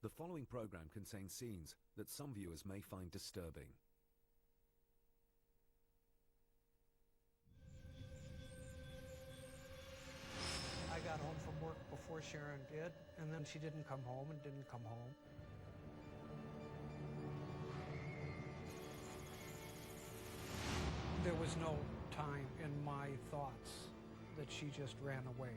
The following program contains scenes that some viewers may find disturbing. I got home from work before Sharon did, and then she didn't come home and didn't come home. There was no time in my thoughts that she just ran away.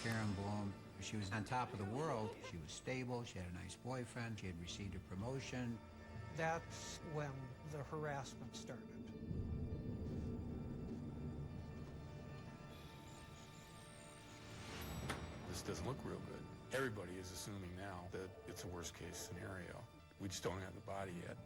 Sharon Bloom, she was on top of the world. She was stable, she had a nice boyfriend, she had received a promotion. That's when the harassment started. This doesn't look real good. Everybody is assuming now that it's a worst case scenario. We just don't have the body yet.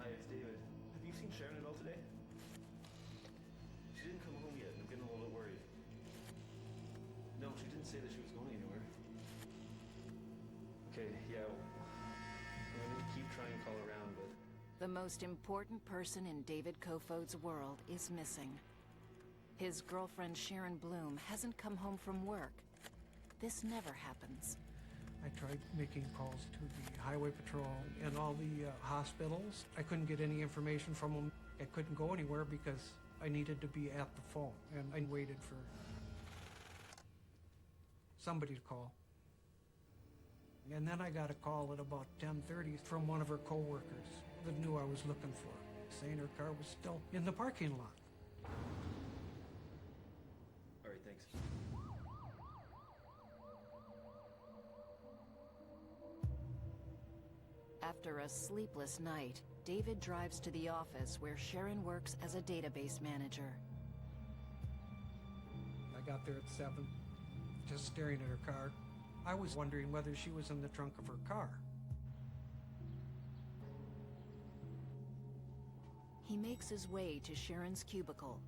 Hi, it's David. Have you seen Sharon at all today? She didn't come home yet, and I'm getting a little bit worried. No, she didn't say that she was going anywhere. Okay, yeah, I'm going to keep trying to call around, but... The most important person in David Kofoed's world is missing. His girlfriend Sharon Bloom hasn't come home from work. This never happens. I tried making calls to the highway patrol and all the hospitals. I couldn't get any information from them. I couldn't go anywhere because I needed to be at the phone, and I waited for somebody to call. And then I got a call at about 10:30 from one of her coworkers that knew I was looking for her, saying her car was still in the parking lot. All right, thanks. After a sleepless night, David drives to the office where Sharon works as a database manager. I got there at 7, just staring at her car. I was wondering whether she was in the trunk of her car. He makes his way to Sharon's cubicle.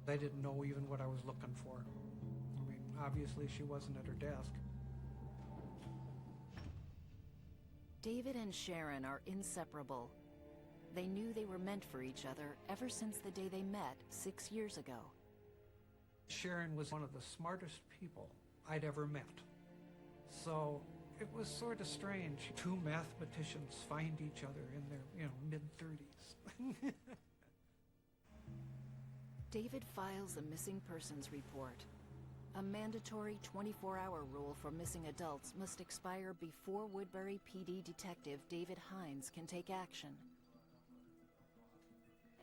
I didn't know even what I was looking for. I mean, obviously she wasn't at her desk. David and Sharon are inseparable. They knew they were meant for each other ever since the day they met 6 years ago. Sharon was one of the smartest people I'd ever met. So it was sort of strange. Two mathematicians find each other in their, mid-30s. David files a missing persons report. A mandatory 24-hour rule for missing adults must expire before Woodbury PD Detective David Hines can take action.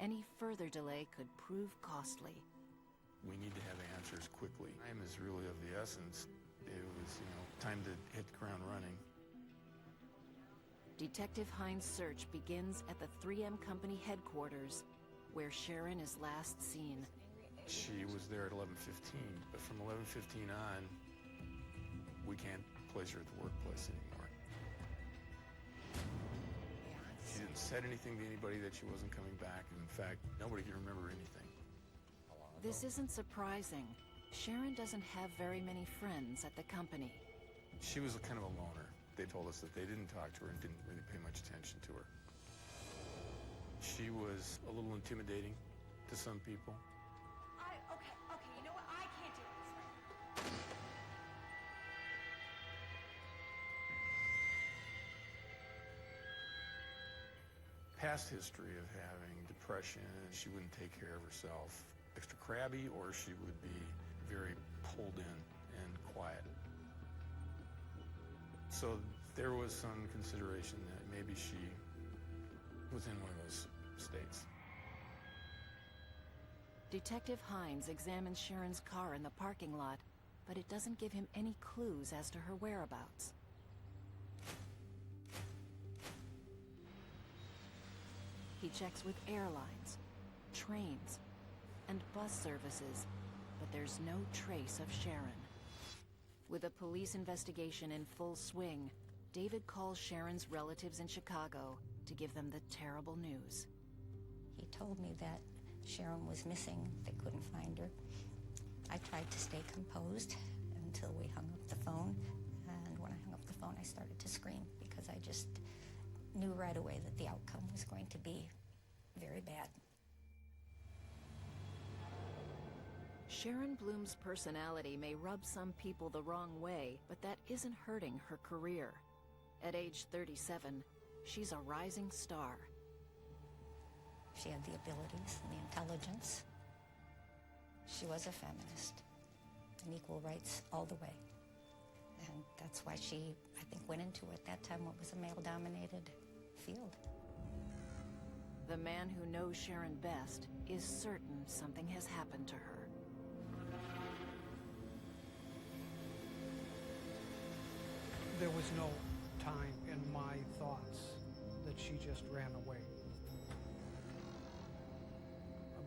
Any further delay could prove costly. We need to have answers quickly. Time is really of the essence. It was, time to hit the ground running. Detective Hines' search begins at the 3M Company headquarters, where Sharon is last seen. She was there at 11:15, but from 11:15 on, we can't place her at the workplace anymore. She didn't said anything to anybody that she wasn't coming back, and in fact, nobody can remember anything. This isn't surprising. Sharon doesn't have very many friends at the company. She was kind of a loner. They told us that they didn't talk to her and didn't really pay much attention to her. She was a little intimidating to some people. Okay, you know what? I can't do it this way. Past history of having depression, she wouldn't take care of herself. Extra crabby, or she would be very pulled in and quiet. So there was some consideration that maybe she was in one of those states. Detective Hines examines Sharon's car in the parking lot, but it doesn't give him any clues as to her whereabouts. checks with airlines, trains, and bus services, but there's no trace of Sharon. With a police investigation in full swing, David calls Sharon's relatives in Chicago to give them the terrible news. He told me that Sharon was missing. They couldn't find her. I tried to stay composed until we hung up the phone. And when I hung up the phone, I started to scream because I just knew right away that the outcome was going to be very bad. Sharon Bloom's personality may rub some people the wrong way, but that isn't hurting her career. At age 37, she's a rising star. She had the abilities and the intelligence. She was a feminist, and equal rights all the way. And that's why she, I think, went into at that time what was a male-dominated field. The man who knows Sharon best is certain something has happened to her. There was no time in my thoughts that she just ran away.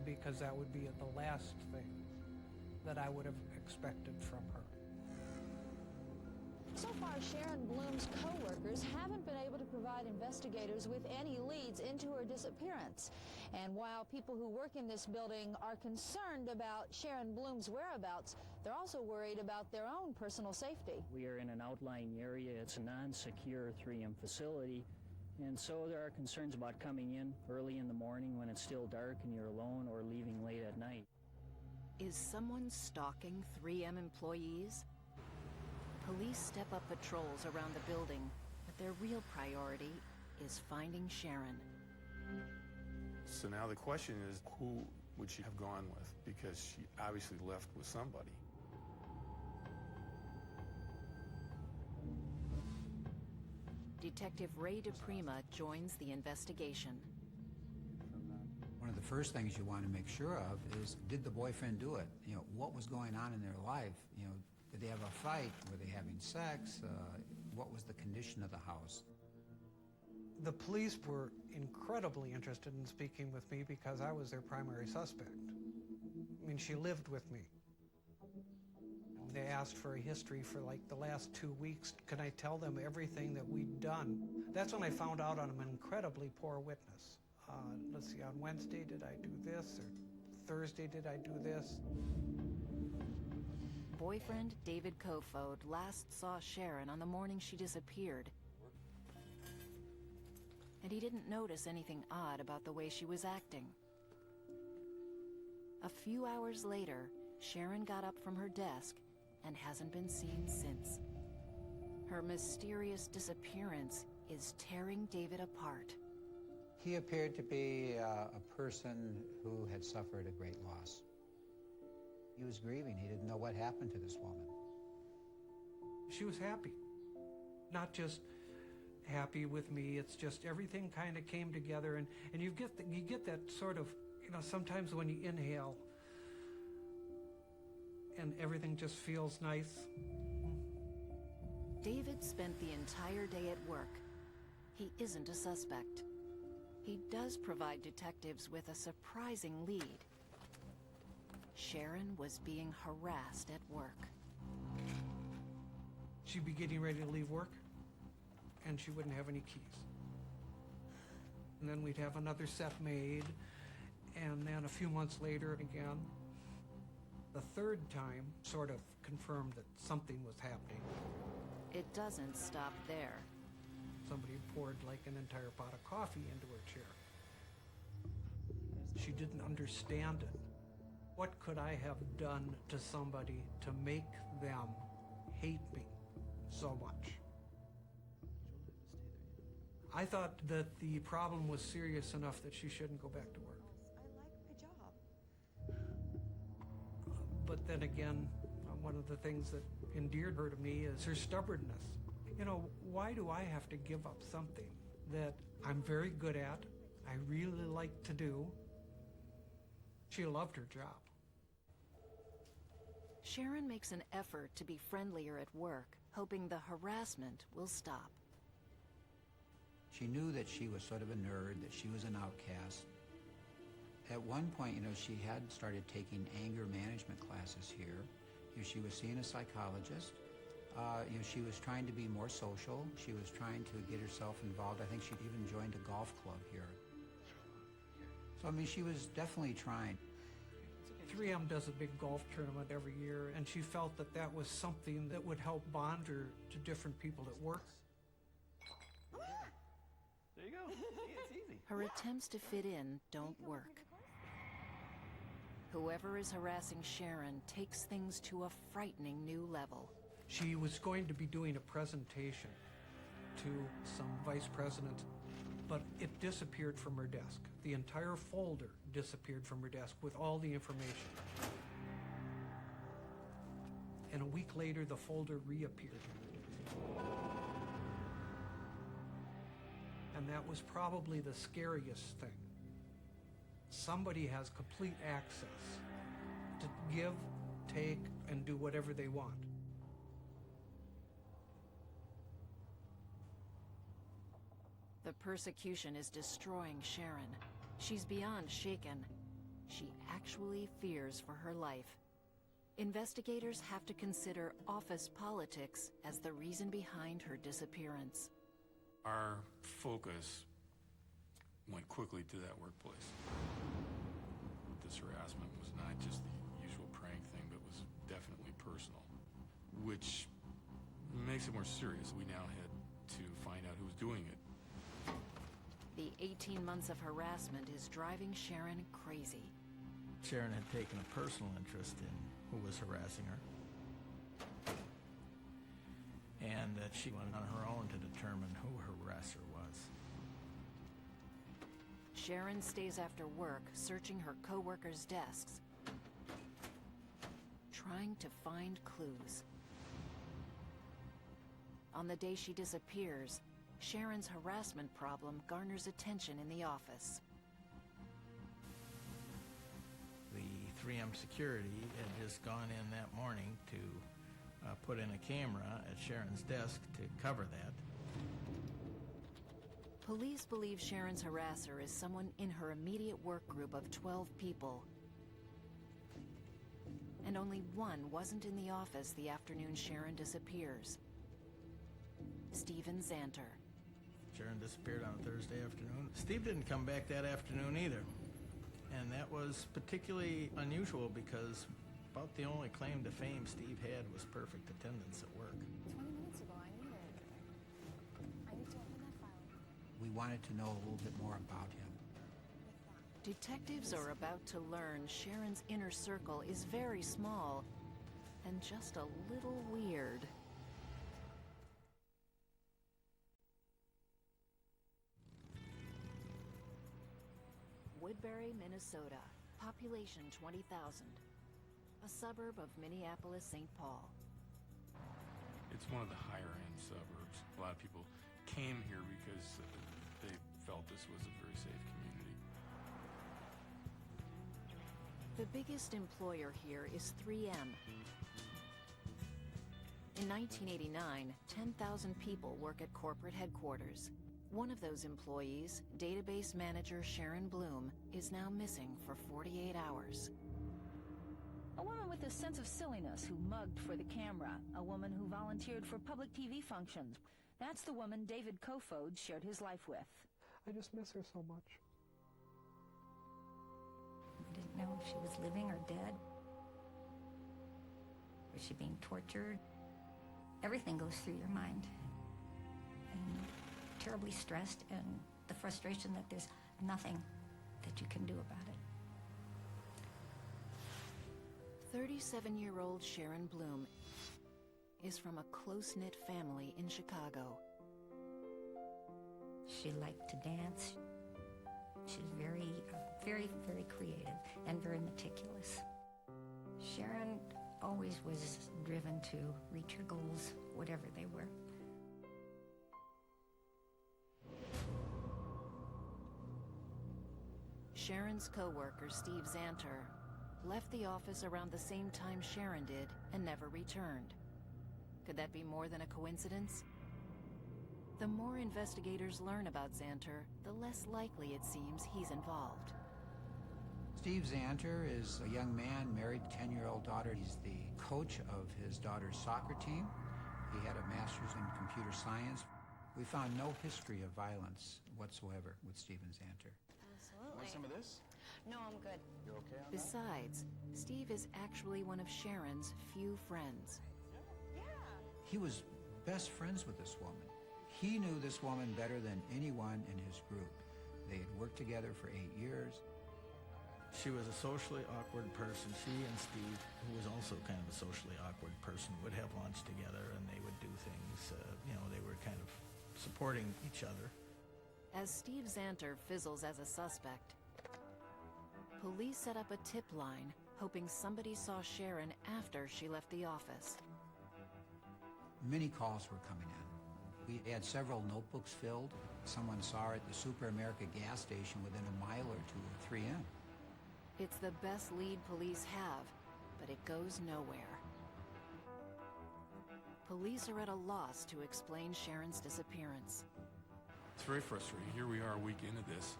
Because that would be the last thing that I would have expected from her. So far, Sharon Bloom's co-workers haven't been able to provide investigators with any leads into her disappearance. And while people who work in this building are concerned about Sharon Bloom's whereabouts, they're also worried about their own personal safety. We are in an outlying area. It's a non-secure 3M facility. And so there are concerns about coming in early in the morning when it's still dark and you're alone, or leaving late at night. Is someone stalking 3M employees? Police step up patrols around the building, but their real priority is finding Sharon. So now the question is, who would she have gone with? Because she obviously left with somebody. Detective Ray DePrima joins the investigation. One of the first things you want to make sure of is, did the boyfriend do it? You know, what was going on in their life? You know, did they have a fight? Were they having sex? What was the condition of the house? The police were incredibly interested in speaking with me because I was their primary suspect. I mean, she lived with me. They asked for a history for like the last 2 weeks. Could I tell them everything that we'd done? That's when I found out I'm an incredibly poor witness. Let's see, on Wednesday did I do this, or Thursday did I do this? Boyfriend David Kofod last saw Sharon on the morning she disappeared. And he didn't notice anything odd about the way she was acting. A few hours later, Sharon got up from her desk and hasn't been seen since. Her mysterious disappearance is tearing David apart. He appeared to be a person who had suffered a great loss. He was grieving. He didn't know what happened to this woman. She was happy. Not just happy with me, it's just everything kind of came together, and you get that sort of, you know, sometimes when you inhale and everything just feels nice. David spent the entire day at work. He isn't a suspect. He does provide detectives with a surprising lead. Sharon was being harassed at work. She'd be getting ready to leave work, and she wouldn't have any keys. And then we'd have another set made, and then a few months later again. The third time sort of confirmed that something was happening. It doesn't stop there. Somebody poured like an entire pot of coffee into her chair. She didn't understand it. What could I have done to somebody to make them hate me so much? I thought that the problem was serious enough that she shouldn't go back to work. I like my job. But then again, one of the things that endeared her to me is her stubbornness. You know, why do I have to give up something that I'm very good at, I really like to do? She loved her job. Sharon makes an effort to be friendlier at work, hoping the harassment will stop. She knew that she was sort of a nerd, that she was an outcast. At one point, she had started taking anger management classes here. She was seeing a psychologist. She was trying to be more social. She was trying to get herself involved. I think she'd even joined a golf club here. So, she was definitely trying. 3M does a big golf tournament every year, and she felt that that was something that would help bond her to different people at work. There you go. See, it's easy. Her attempts to fit in don't work. Whoever is harassing Sharon takes things to a frightening new level. She was going to be doing a presentation to some vice president, but it disappeared from her desk. The entire folder disappeared from her desk with all the information. And a week later, the folder reappeared. And that was probably the scariest thing. Somebody has complete access to give, take, and do whatever they want. The persecution is destroying Sharon. She's beyond shaken. She actually fears for her life. Investigators have to consider office politics as the reason behind her disappearance. Our focus went quickly to that workplace. This harassment was not just the usual prank thing, but was definitely personal, which makes it more serious. We now had to find out who was doing it. The 18 months of harassment is driving Sharon crazy. Sharon had taken a personal interest in who was harassing her, and that she went on her own to determine who her harasser was. Sharon stays after work, searching her co-workers' desks, trying to find clues. On the day she disappears, Sharon's harassment problem garners attention in the office. The 3M security had just gone in that morning to put in a camera at Sharon's desk to cover that. Police believe Sharon's harasser is someone in her immediate work group of 12 people. And only one wasn't in the office the afternoon Sharon disappears. Stephen Zanter. Sharon disappeared on a Thursday afternoon. Steve didn't come back that afternoon either. And that was particularly unusual because about the only claim to fame Steve had was perfect attendance at work. 20 minutes ago, I need to open that file. We wanted to know a little bit more about him. Detectives are about to learn Sharon's inner circle is very small and just a little weird. Woodbury, Minnesota. Population 20,000. A suburb of Minneapolis, St. Paul. It's one of the higher-end suburbs. A lot of people came here because they felt this was a very safe community. The biggest employer here is 3M. In 1989, 10,000 people work at corporate headquarters. One of those employees, database manager Sharon Bloom, is now missing for 48 hours. A woman with a sense of silliness who mugged for the camera. A woman who volunteered for public TV functions. That's the woman David Kofod shared his life with. I just miss her so much. We didn't know if she was living or dead. Was she being tortured? Everything goes through your mind. And terribly stressed, and the frustration that there's nothing that you can do about it. 37-year-old Sharon Bloom is from a close-knit family in Chicago. She liked to dance. She's very, very creative and very meticulous. Sharon always was driven to reach her goals, whatever they were. Sharon's co-worker, Steve Zanter, left the office around the same time Sharon did and never returned. Could that be more than a coincidence? The more investigators learn about Xanter, the less likely it seems he's involved. Steve Xanter is a young man, married, 10-year-old daughter. He's the coach of his daughter's soccer team. He had a master's in computer science. We found no history of violence whatsoever with Steven Xanter. Absolutely. Want some of this? No, I'm good. You're okay on that? Besides, Steve is actually one of Sharon's few friends. Yeah. He was best friends with this woman. He knew this woman better than anyone in his group. They had worked together for 8 years. She was a socially awkward person. She and Steve, who was also kind of a socially awkward person, would have lunch together and they would do things. They were kind of supporting each other. As Steve Xanter fizzles as a suspect, police set up a tip line, hoping somebody saw Sharon after she left the office. Many calls were coming in. We had several notebooks filled. Someone saw her at the Super America gas station within a mile or two of 3M. It's the best lead police have, but it goes nowhere. Police are at a loss to explain Sharon's disappearance. It's very frustrating. Here we are a week into this.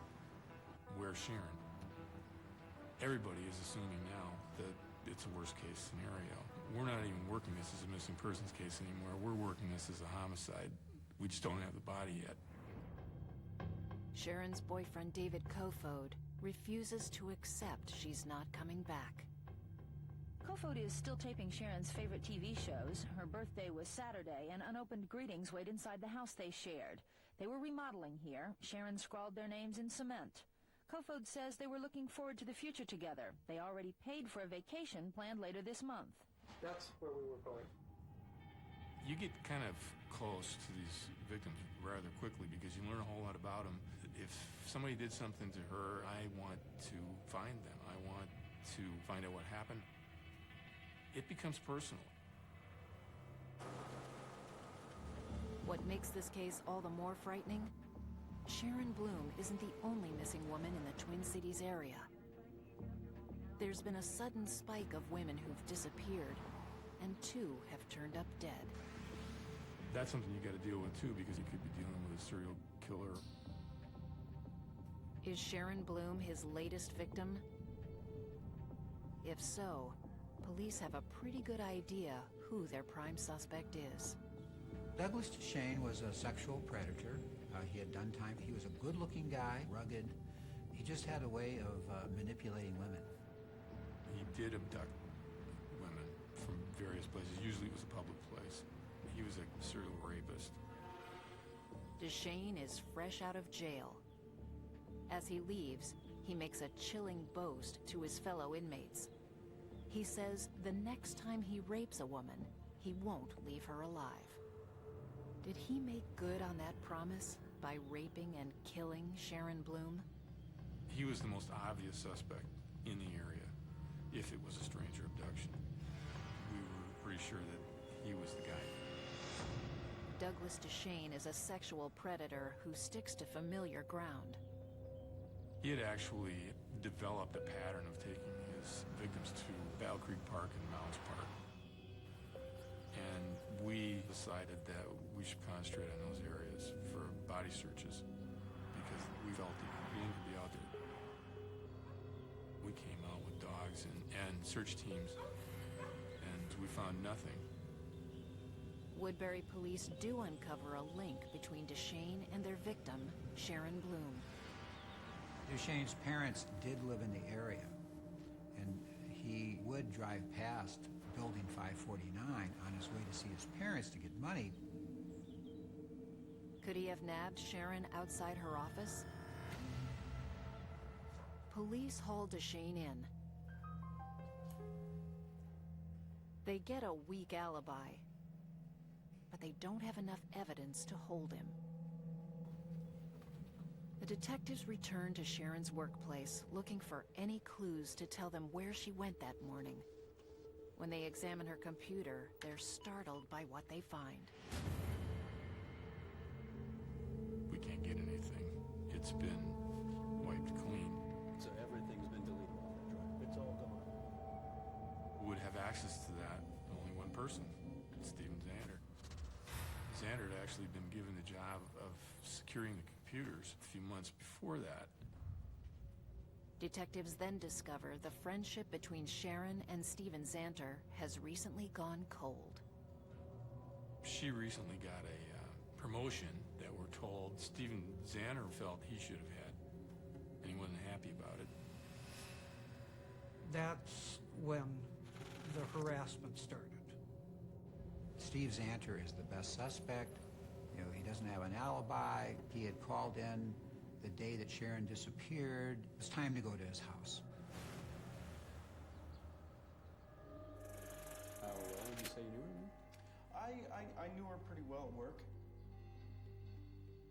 Where's Sharon? Everybody is assuming now that it's a worst-case scenario. We're not even working this as a missing persons case anymore. We're working this as a homicide. We just don't have the body yet. Sharon's boyfriend, David Kofod, refuses to accept she's not coming back. Kofod is still taping Sharon's favorite TV shows. Her birthday was Saturday, and unopened greetings wait inside the house they shared. They were remodeling here. Sharon scrawled their names in cement. Kofod says they were looking forward to the future together. They already paid for a vacation planned later this month. That's where we were going. You get kind of close to these victims rather quickly because you learn a whole lot about them. If somebody did something to her, I want to find them. I want to find out what happened. It becomes personal. What makes this case all the more frightening? Sharon Bloom isn't the only missing woman in the Twin Cities area. There's been a sudden spike of women who've disappeared, and 2 have turned up dead. That's something you got to deal with too, because you could be dealing with a serial killer. Is Sharon Bloom his latest victim? If so, police have a pretty good idea who their prime suspect is. Douglas DeShane was a sexual predator. He had done time. He was a good-looking guy, rugged. He just had a way of manipulating women. He did abduct women from various places. Usually it was a public place. He was a serial rapist. DeShane is fresh out of jail. As he leaves, he makes a chilling boast to his fellow inmates. He says the next time he rapes a woman, he won't leave her alive. Did he make good on that promise by raping and killing Sharon Bloom? He was the most obvious suspect in the area if it was a stranger abduction. We were pretty sure that he was the guy. Douglas DeShane is a sexual predator who sticks to familiar ground. He had actually developed a pattern of taking his victims to Battle Creek Park and Mounds Park. And we decided that we should concentrate on those areas for body searches because we felt that Bloom could be out there. We came out with dogs and search teams, and we found nothing. Woodbury police do uncover a link between DeShane and their victim, Sharon Bloom. DeShane's parents did live in the area, and he would drive past Building 549 on his way to see his parents to get money. Could he have nabbed Sharon outside her office? Police haul DeShane in. They get a weak alibi, but they don't have enough evidence to hold him. The detectives return to Sharon's workplace, looking for any clues to tell them where she went that morning. When they examine her computer, they're startled by what they find. We can't get anything. It's been wiped clean. So everything's been deleted off that drive. It's all gone. Would have access to that only one person, Steven Xanter. Xanter had actually been given the job securing the computers a few months before that. Detectives then discover the friendship between Sharon and Steven Zanter has recently gone cold. She recently got a promotion that we're told Steven Zanter felt he should have had, and he wasn't happy about it. That's when the harassment started. Steve Zanter is the best suspect. You know, he doesn't have an alibi. He had called in the day that Sharon disappeared. It was time to go to his house. How well would you say you knew her? I knew her pretty well at work.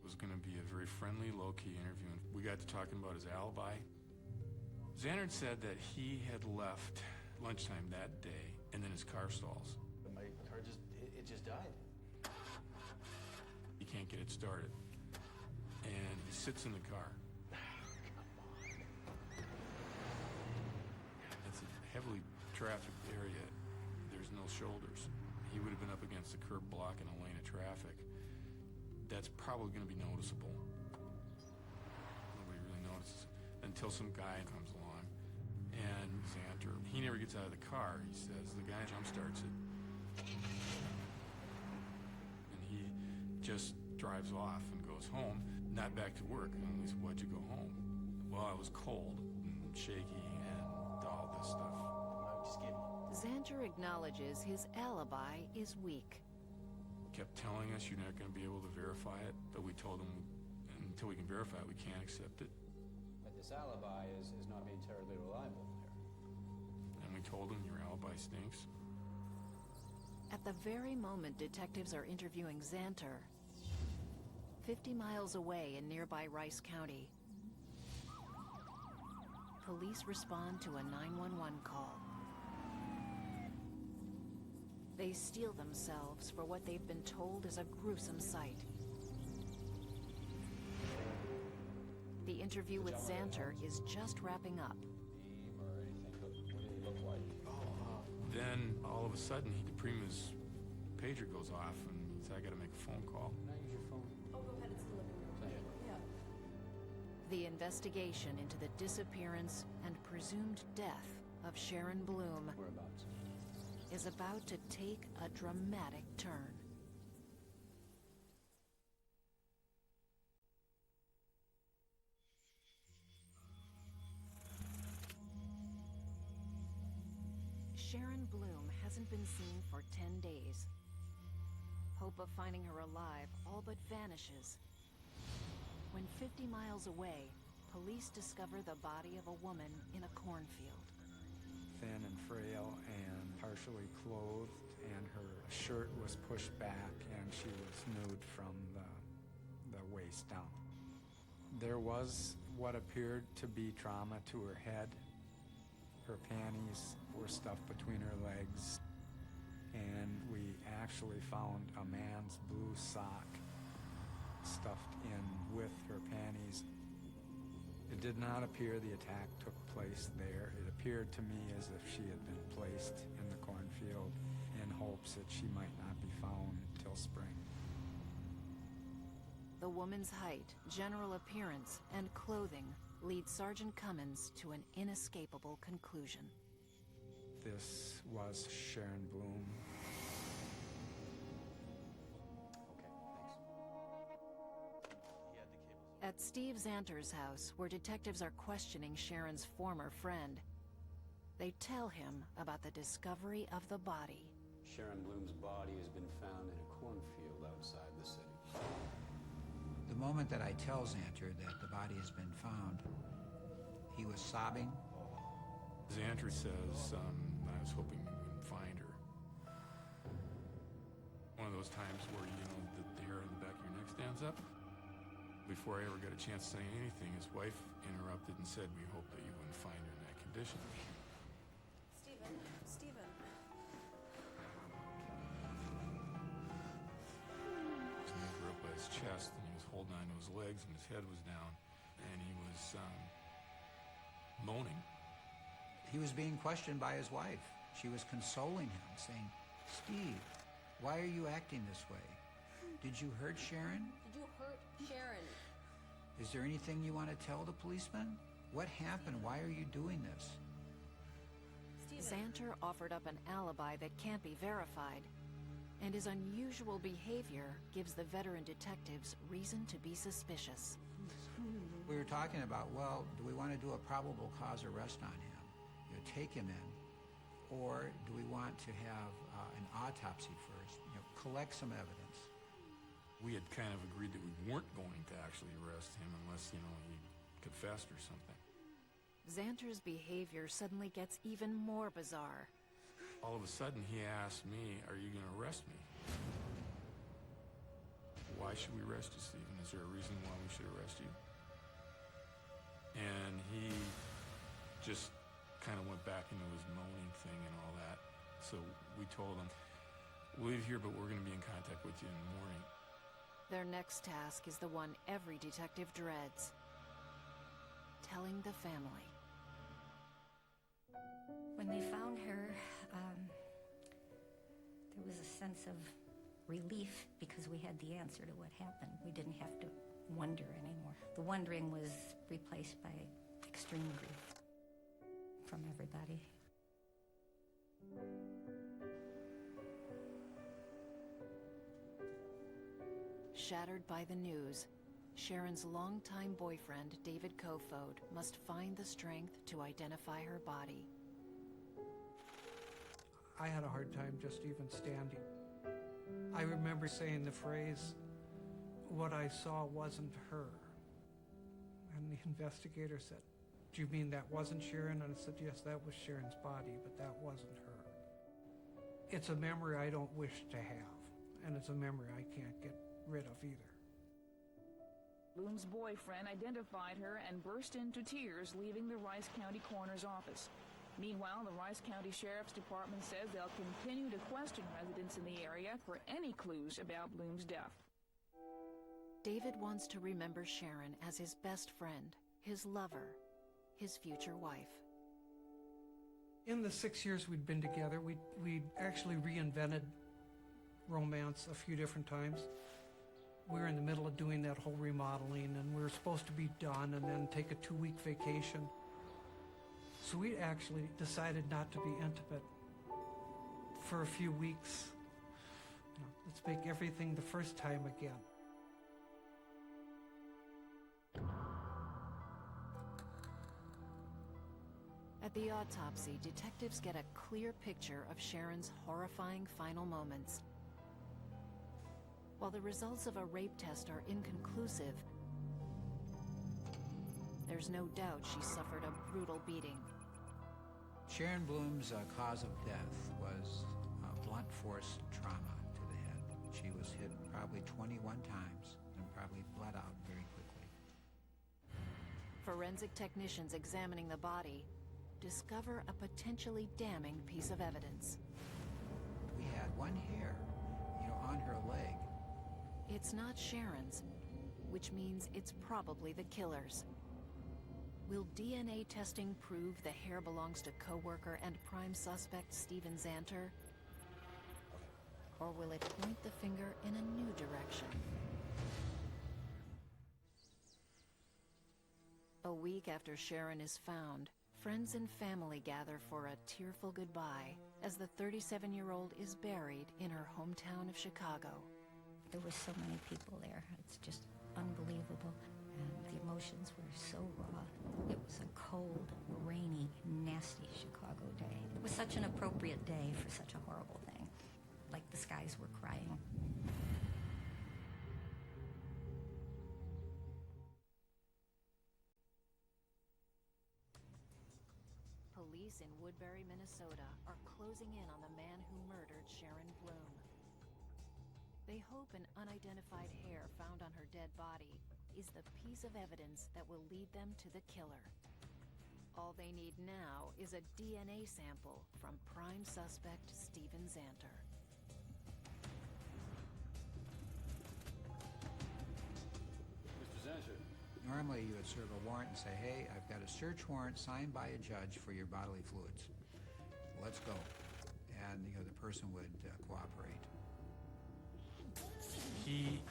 It was going to be a very friendly, low-key interview, and we got to talking about his alibi. Zanter said that he had left lunchtime that day, and then his car stalls. My car it just died. He can't get it started, and he sits in the car. It's a heavily trafficked area. There's no shoulders. He would have been up against the curb blocking a lane of traffic. That's probably going to be noticeable. Nobody really notices until some guy comes along, and Zanter, he never gets out of the car. He says the guy jump starts it, and he just drives off and goes home, not back to work. And he said, "Why'd you go home?" "Well, I was cold and shaky and all this stuff." I just gave up. Zanter acknowledges his alibi is weak. Kept telling us you're not going to be able to verify it, but we told him until we can verify it, we can't accept it. But this alibi is not being terribly reliable here. And we told him your alibi stinks. At the very moment detectives are interviewing Zanter, 50 miles away in nearby Rice County, police respond to a 911 call. They steel themselves for what they've been told is a gruesome sight. The interview with Zanter is just wrapping up. Or anything, what did he look like? Then, all of a sudden, Prima's pager goes off, and he said, "I got to make a phone call." Can I use your phone? Oh, go ahead, it's delivered. Thank you. Yeah. The investigation into the disappearance and presumed death of Sharon Bloom Whereabouts? is about to take a dramatic turn. Sharon Bloom hasn't been seen for 10 days. Hope of finding her alive all but vanishes. When 50 miles away, police discover the body of a woman in a cornfield. Thin and frail and partially clothed, and her shirt was pushed back and she was nude from the waist down. There was what appeared to be trauma to her head. Her panties were stuffed between her legs, and we actually found a man's blue sock stuffed in with her panties. It did not appear the attack took place there. It appeared to me as if she had been placed in the cornfield in hopes that she might not be found till spring. The woman's height, general appearance, and clothing lead Sergeant Cummins to an inescapable conclusion. This was Sharon Bloom. At Steve Zanter's house, where detectives are questioning Sharon's former friend, they tell him about the discovery of the body. Sharon Bloom's body has been found in a cornfield outside the city. The moment that I tell Zanter that the body has been found, he was sobbing. Zanter says, "I was hoping we would find her." One of those times where, the hair on the back of your neck stands up. Before I ever got a chance to say anything, his wife interrupted and said, "We hope that you wouldn't find her in that condition." Stephen. His knees were up by his chest, and he was holding onto his legs, and his head was down, and he was moaning. He was being questioned by his wife. She was consoling him, saying, "Steve, why are you acting this way? Did you hurt Sharon?" Did you hurt Sharon? Is there anything you want to tell the policeman? What happened? Why are you doing this? Xanter offered up an alibi that can't be verified, and his unusual behavior gives the veteran detectives reason to be suspicious. We were talking about, well, do we want to do a probable cause arrest on him? Take him in, or do we want to have an autopsy first? Collect some evidence. We had kind of agreed that we weren't going to actually arrest him unless, he confessed or something. Xanter's behavior suddenly gets even more bizarre. All of a sudden, he asked me, "Are you going to arrest me?" "Why should we arrest you, Stephen? Is there a reason why we should arrest you?" And he just kind of went back into his moaning thing and all that. So we told him, "We'll leave here, but we're going to be in contact with you in the morning." Their next task is the one every detective dreads: telling the family. When they found her, there was a sense of relief because we had the answer to what happened. We didn't have to wonder anymore. The wondering was replaced by extreme grief from everybody. Shattered by the news, Sharon's longtime boyfriend, David Kofod, must find the strength to identify her body. I had a hard time just even standing. I remember saying the phrase, "What I saw wasn't her." And the investigator said, "Do you mean that wasn't Sharon?" And I said, "Yes, that was Sharon's body, but that wasn't her." It's a memory I don't wish to have, and it's a memory I can't get rid of either. Bloom's boyfriend identified her and burst into tears, leaving the Rice County Coroner's office. Meanwhile, the Rice County Sheriff's Department says they'll continue to question residents in the area for any clues about Bloom's death. David wants to remember Sharon as his best friend, his lover, his future wife. In the 6 years we'd been together, we actually reinvented romance a few different times. We were in the middle of doing that whole remodeling, and we were supposed to be done and then take a 2-week vacation. So we actually decided not to be intimate for a few weeks. Let's make everything the first time again. At the autopsy, detectives get a clear picture of Sharon's horrifying final moments. While the results of a rape test are inconclusive, there's no doubt she suffered a brutal beating. Sharon Bloom's cause of death was blunt force trauma to the head. She was hit probably 21 times and probably bled out very quickly. Forensic technicians examining the body discover a potentially damning piece of evidence. We had one hair, on her leg. It's not Sharon's, which means it's probably the killer's. Will DNA testing prove the hair belongs to co-worker and prime suspect Stephen Xanter? Or will it point the finger in a new direction? A week after Sharon is found, friends and family gather for a tearful goodbye as the 37-year-old is buried in her hometown of Chicago. There were so many people there. It's just unbelievable. And the emotions were so raw. It was a cold, rainy, nasty Chicago day. It was such an appropriate day for such a horrible thing. Like the skies were crying. Police in Woodbury, Minnesota are closing in on the man who murdered Sharon Bloom. They hope an unidentified hair found on her dead body is the piece of evidence that will lead them to the killer. All they need now is a DNA sample from prime suspect Stephen Xanter. Mr. Xanter. Normally you would serve a warrant and say, "Hey, I've got a search warrant signed by a judge for your bodily fluids. Let's go." And the person would cooperate. He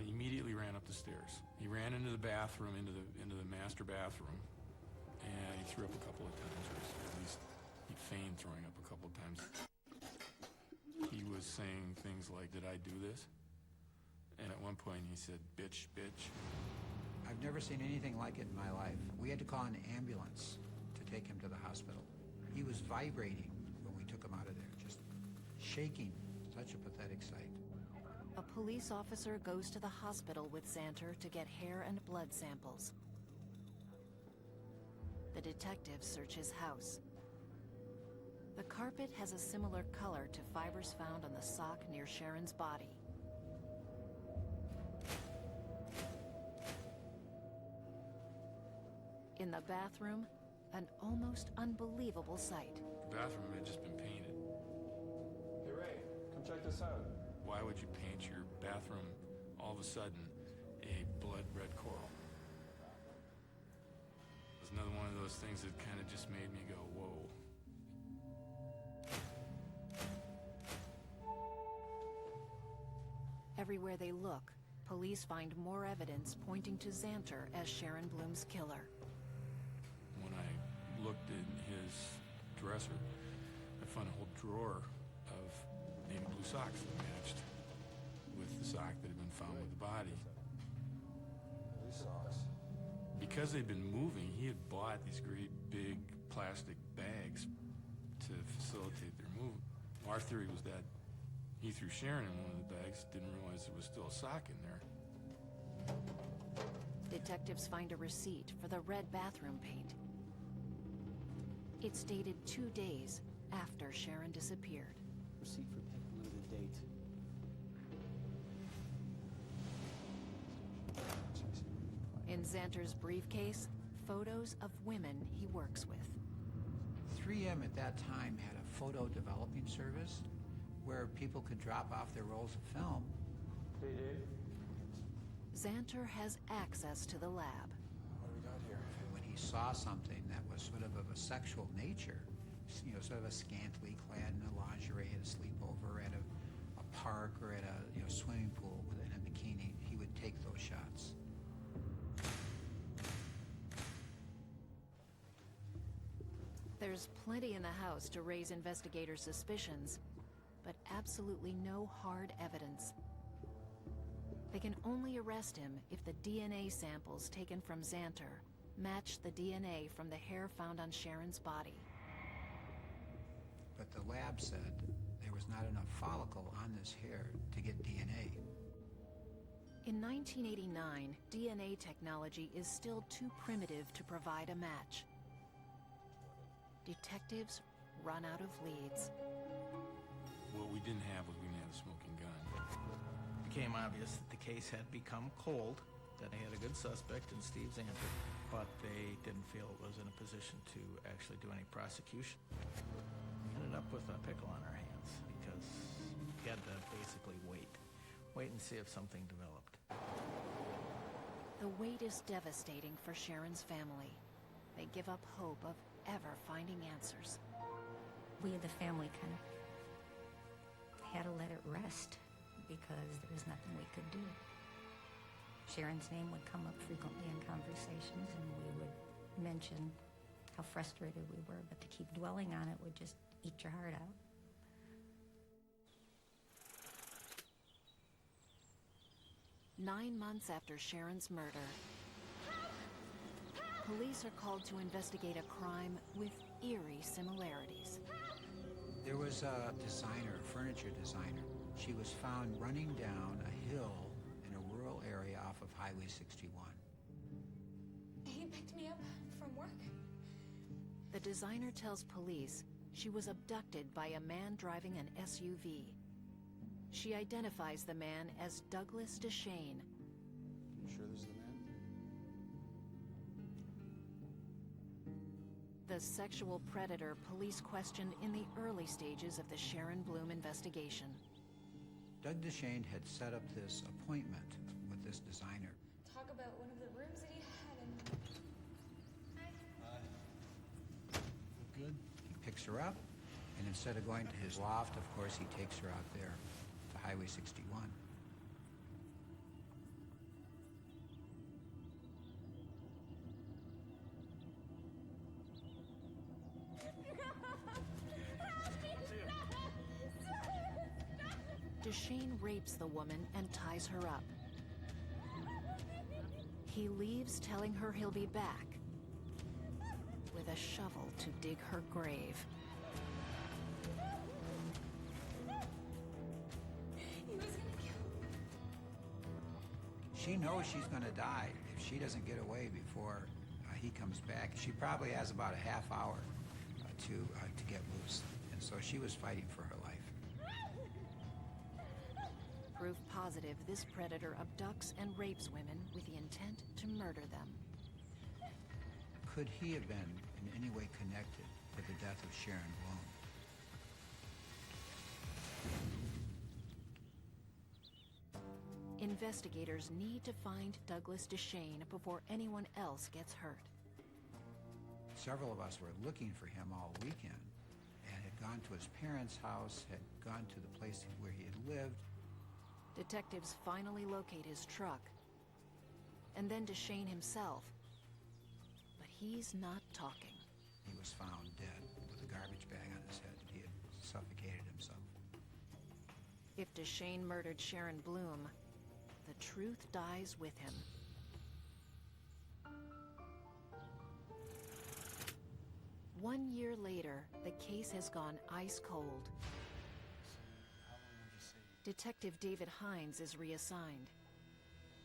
immediately ran up the stairs. upstairs. He ran into the bathroom, into the master bathroom, and he threw up a couple of times, or at least he feigned throwing up a couple of times. He was saying things like, "Did I do this?" And at one point he said, "Bitch, bitch." I've never seen anything like it in my life. We had to call an ambulance to take him to the hospital. He was vibrating when we took him out of there, just shaking. Such a pathetic sight. A police officer goes to the hospital with Xanter to get hair and blood samples. The detectives search his house. The carpet has a similar color to fibers found on the sock near Sharon's body. In the bathroom, an almost unbelievable sight. The bathroom had just been painted. Hey Ray, come check this out. Why would you paint your bathroom all of a sudden a blood red coral? It was another one of those things that kind of just made me go, whoa. Everywhere they look, police find more evidence pointing to Xanter as Sharon Bloom's killer. When I looked in his dresser, I found a whole drawer of navy blue socks that matched with the sock that had been found with the body. These socks. Because they'd been moving, he had bought these great big plastic bags to facilitate their movement. Our theory was that he threw Sharon in one of the bags, didn't realize there was still a sock in there. Detectives find a receipt for the red bathroom paint. It's dated 2 days after Sharon disappeared. Receipt for paint, limited date. In Xanter's briefcase, photos of women he works with. 3M at that time had a photo developing service where people could drop off their rolls of film. Hey Dave. Xanter has access to the lab. What do we got here? When he saw something that was sort of a sexual nature, you know, sort of a scantily clad in a lingerie at a sleepover, at a park, or at a swimming pool within a bikini, he would take those shots. There's plenty in the house to raise investigators' suspicions, but absolutely no hard evidence. They can only arrest him if the DNA samples taken from Xanter match the DNA from the hair found on Sharon's body. But the lab said there was not enough follicle on this hair to get DNA. In 1989, DNA technology is still too primitive to provide a match. Detectives run out of leads. What we didn't have was we didn't have a smoking gun. It became obvious that the case had become cold, that they had a good suspect in Steve Xanter, but they didn't feel it was in a position to actually do any prosecution. We ended up with a pickle on our hands because we had to basically wait and see if something developed. The wait is devastating for Sharon's family. They give up hope of ever finding answers. We, the family, kind of had to let it rest because there was nothing we could do. Sharon's name would come up frequently in conversations, and we would mention how frustrated we were, but to keep dwelling on it would just eat your heart out. Nine months after Sharon's murder, police are called to investigate a crime with eerie similarities. There was a designer, a furniture designer. She was found running down a hill in a rural area off of Highway 61. He picked me up from work. The designer tells police she was abducted by a man driving an SUV. She identifies the man as Douglas DeShane. You sure this is the man? The sexual predator police questioned in the early stages of the Sharon Bloom investigation. Doug DeShane had set up this appointment with this designer. Talk about one of the rooms that he had in. Good. He picks her up, and instead of going to his loft, of course, he takes her out there to Highway 61. DeShane rapes the woman and ties her up. He leaves, telling her he'll be back with a shovel to dig her grave. She knows she's going to die if she doesn't get away before he comes back. She probably has about a half hour to get loose, and so she was fighting for her life. Proof positive this predator abducts and rapes women with the intent to murder them. Could he have been in any way connected with the death of Sharon Blume? Investigators need to find Douglas DeShane before anyone else gets hurt. Several of us were looking for him all weekend and had gone to his parents' house, had gone to the place where he had lived. Detectives finally locate his truck, and then DeShane himself. But he's not talking. He was found dead with a garbage bag on his head. He had suffocated himself. If DeShane murdered Sharon Blume, the truth dies with him. One year later, the case has gone ice cold. Detective David Hines is reassigned.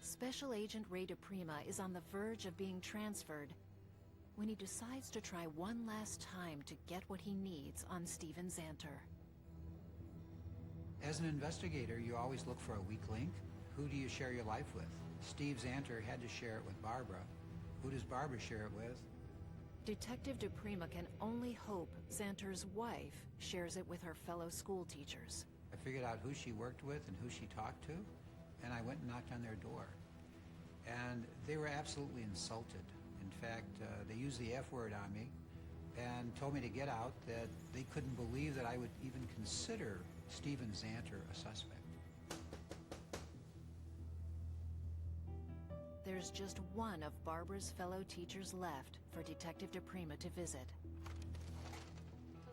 Special Agent Ray DePrima is on the verge of being transferred when he decides to try one last time to get what he needs on Steven Zanter. As an investigator, you always look for a weak link. Who do you share your life with? Steve Zanter had to share it with Barbara. Who does Barbara share it with? Detective DePrima can only hope Zanter's wife shares it with her fellow school teachers. I figured out who she worked with and who she talked to, and I went and knocked on their door. And they were absolutely insulted. In fact, they used the F word on me and told me to get out, that they couldn't believe that I would even consider Steven Zanter a suspect. There's just one of Barbara's fellow teachers left for Detective DePrima to visit.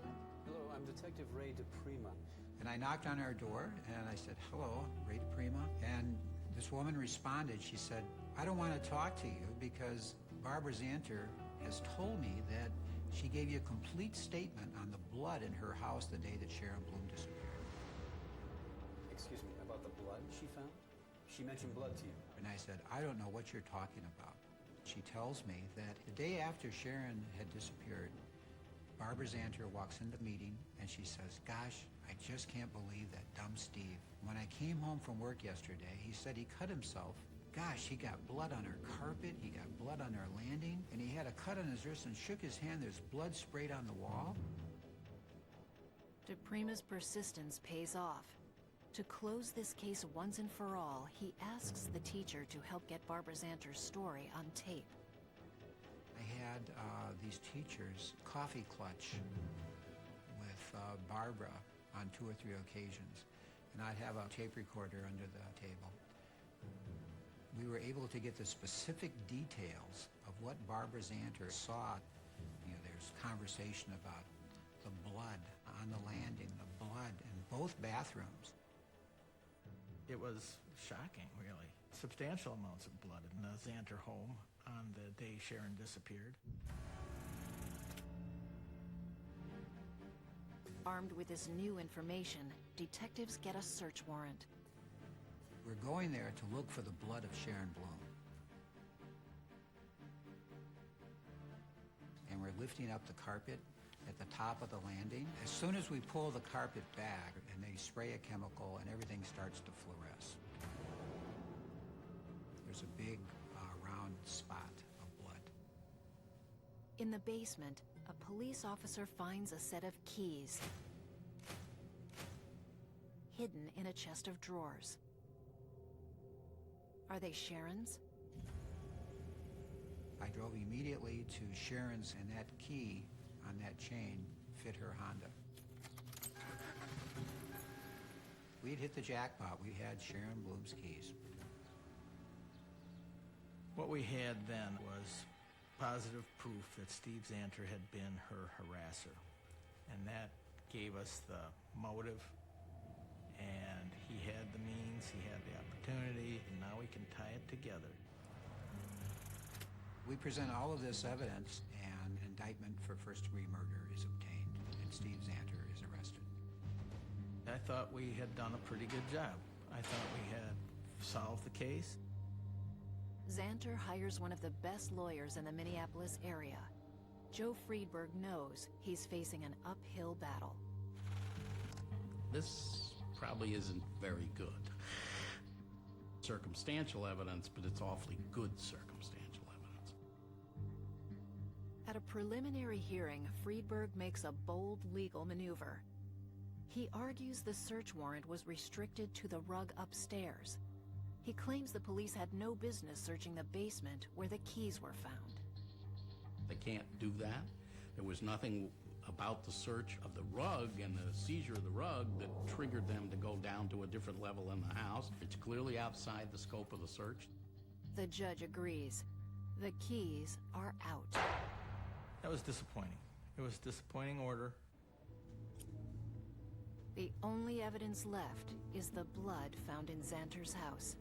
Hello, I'm Detective Ray DePrima. And I knocked on her door, and I said, "Hello, Ray DePrima." And this woman responded. She said, "I don't want to talk to you because Barbara Zanter has told me that she gave you a complete statement on the blood in her house the day that Sharon Blume disappeared." Excuse me, about the blood she found? She mentioned blood to you. And I said, "I don't know what you're talking about." She tells me that the day after Sharon had disappeared, Barbara Zanter walks into the meeting and she says, "Gosh, I just can't believe that dumb Steve. When I came home from work yesterday, he said he cut himself. Gosh, he got blood on our carpet, he got blood on our landing, and he had a cut on his wrist and shook his hand. There's blood sprayed on the wall." DePrima's persistence pays off. To close this case once and for all, he asks the teacher to help get Barbara Zanter's story on tape. I had these teachers coffee clutch with Barbara on 2 or 3 occasions, and I'd have a tape recorder under the table. We were able to get the specific details of what Barbara Zanter saw. You know, there's conversation about the blood on the landing, the blood in both bathrooms. It was shocking, really. Substantial amounts of blood in the Zanter home on the day Sharon disappeared. Armed with this new information, detectives get a search warrant. We're going there to look for the blood of Sharon Blume. And we're lifting up the carpet at the top of the landing. As soon as we pull the carpet back, and they spray a chemical, and everything starts to fluoresce. There's a big round spot of blood. In the basement, a police officer finds a set of keys hidden in a chest of drawers. Are they Sharon's? I drove immediately to Sharon's, and that key on that chain fit her Honda. We'd hit the jackpot. We had Sharon Blume's keys. What we had then was positive proof that Steve Zanter had been her harasser. And that gave us the motive, and he had the means, he had the opportunity, and now we can tie it together. We present all of this evidence, and indictment for first-degree murder is obtained, and Steve Zanter is arrested. I thought we had done a pretty good job. I thought we had solved the case. Zanter hires one of the best lawyers in the Minneapolis area. Joe Friedberg knows he's facing an uphill battle. This probably isn't very good. Circumstantial evidence, but it's awfully good circumstantial evidence. At a preliminary hearing, Friedberg makes a bold legal maneuver. He argues the search warrant was restricted to the rug upstairs. He claims the police had no business searching the basement where the keys were found. They can't do that. There was nothing about the search of the rug and the seizure of the rug that triggered them to go down to a different level in the house. It's clearly outside the scope of the search. The judge agrees. The keys are out. That was disappointing. It was a disappointing order. The only evidence left is the blood found in Zanter's house.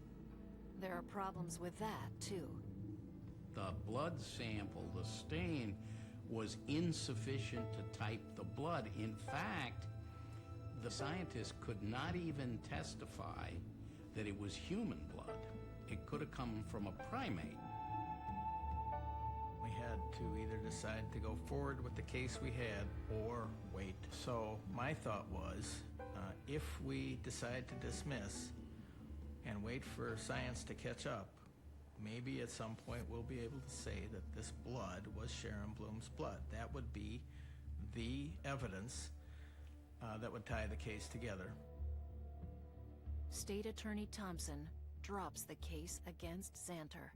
There are problems with that, too. The blood sample, the stain, was insufficient to type the blood. In fact, the scientists could not even testify that it was human blood. It could have come from a primate. We had to either decide to go forward with the case we had or wait. So my thought was, if we decide to dismiss and wait for science to catch up, maybe at some point we'll be able to say that this blood was Sharon Bloom's blood. That would be the evidence that would tie the case together. State Attorney Thompson drops the case against Zanter.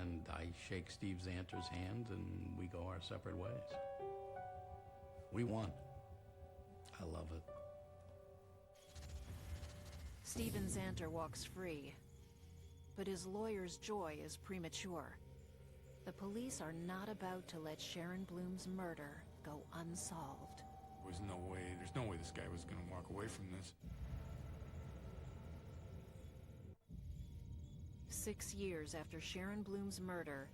And I shake Steve Zanter's hand and we go our separate ways. We won. I love it. Stephen Zanter walks free, but his lawyer's joy is premature. The police are not about to let Sharon Bloom's murder go unsolved. There's no way this guy was going to walk away from this. 6 years after Sharon Bloom's murder,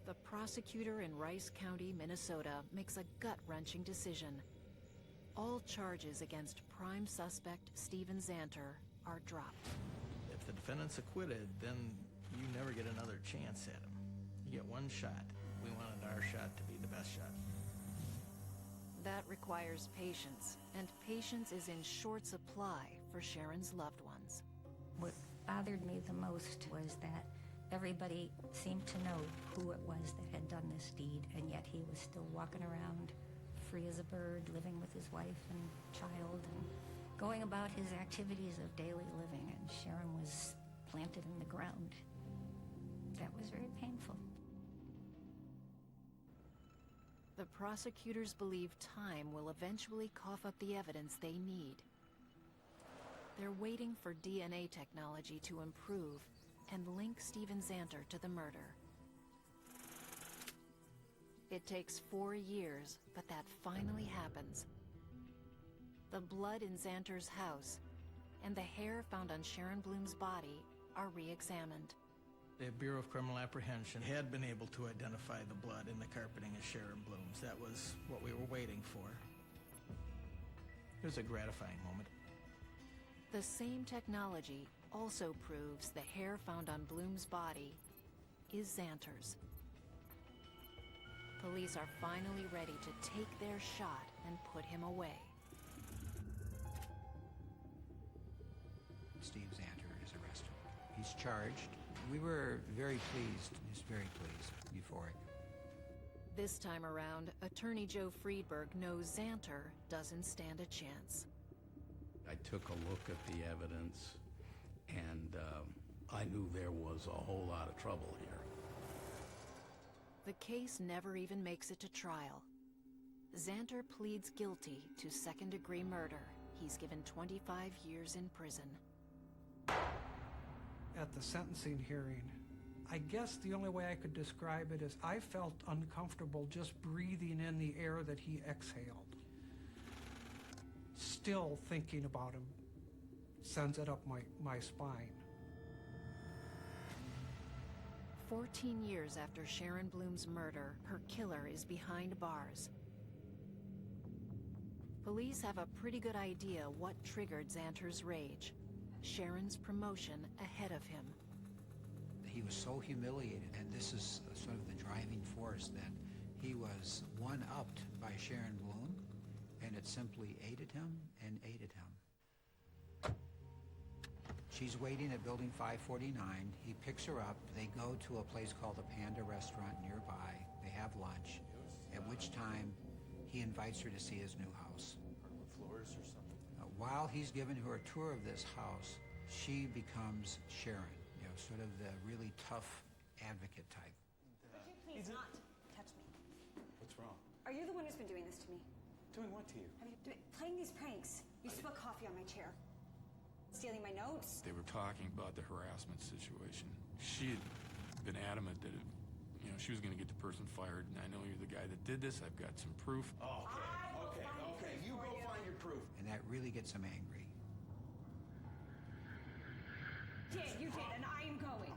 the prosecutor in Rice County, Minnesota, makes a gut-wrenching decision. All charges against prime suspect Stephen Zanter are dropped. If the defendant's acquitted, then you never get another chance at him. You get one shot. We wanted our shot to be the best shot. That requires patience, and patience is in short supply for Sharon's loved ones. What bothered me the most was that everybody seemed to know who it was that had done this deed, and yet he was still walking around free as a bird, living with his wife and child, and going about his activities of daily living, and Sharon was planted in the ground. That was very painful. The prosecutors believe time will eventually cough up the evidence they need. They're waiting for DNA technology to improve and link Stephen Zanter to the murder. It takes 4 years, but that finally happens. The blood in Zanter's house and the hair found on Sharon Bloom's body are re-examined. The Bureau of Criminal Apprehension had been able to identify the blood in the carpeting of Sharon Bloom's. That was what we were waiting for. It was a gratifying moment. The same technology also proves the hair found on Bloom's body is Zanter's. Police are finally ready to take their shot and put him away. Steve Zanter is arrested. He's charged. We were very pleased, just very pleased, euphoric. This time around, attorney Joe Friedberg knows Zanter doesn't stand a chance. I took a look at the evidence, and I knew there was a whole lot of trouble here. The case never even makes it to trial. Zanter pleads guilty to second-degree murder. He's given 25 years in prison. At the sentencing hearing, I guess the only way I could describe it is I felt uncomfortable just breathing in the air that he exhaled. still thinking about him sends it up my spine. 14 years after Sharon Bloom's murder, her killer is behind bars. Police have a pretty good idea what triggered Xanter's rage. Sharon's promotion ahead of him. He was so humiliated, and this is sort of the driving force, that he was one-upped by Sharon Bloom, and it simply aided him and aided him. She's waiting at building 549. He picks her up. They go to a place called the Panda Restaurant nearby. They have lunch, at which time he invites her to see his new house. Hardwood floors or something? While he's giving her a tour of this house, she becomes Sharon, you know, sort of the really tough advocate type. Would you please not touch me? What's wrong? Are you the one who's been doing this to me? Doing what to you? I mean, playing these pranks. You spilled coffee on my chair. Stealing my notes. They were talking about the harassment situation. She had been adamant that she was going to get the person fired, and I know you're the guy that did this. I've got some proof. Okay. You go find your proof. And that really gets him angry. You did, and I am going.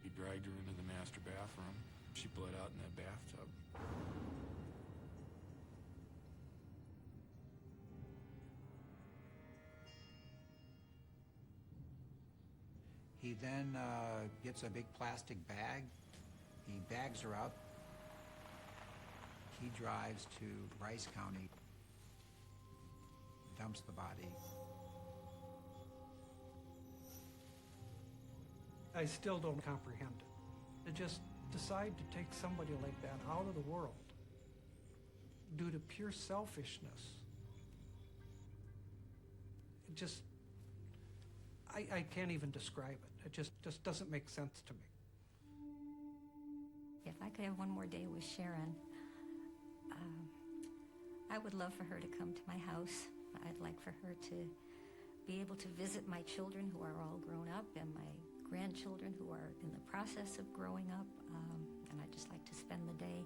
He dragged her into the master bathroom. She bled out in that bathtub. He then gets a big plastic bag. He bags her up. He drives to Rice County, dumps the body. I still don't comprehend it. To just decide to take somebody like that out of the world due to pure selfishness. It just, I can't even describe it. It just doesn't make sense to me. If I could have one more day with Sharon, I would love for her to come to my house. I'd like for her to be able to visit my children who are all grown up and my grandchildren who are in the process of growing up. And I'd just like to spend the day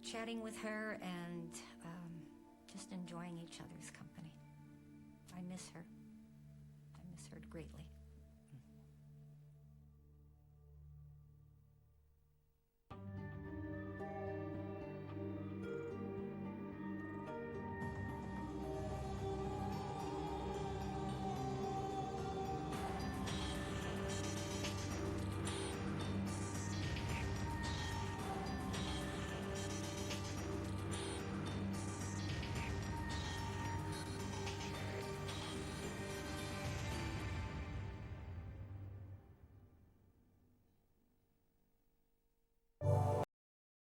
chatting with her and just enjoying each other's company. I miss her. I miss her greatly.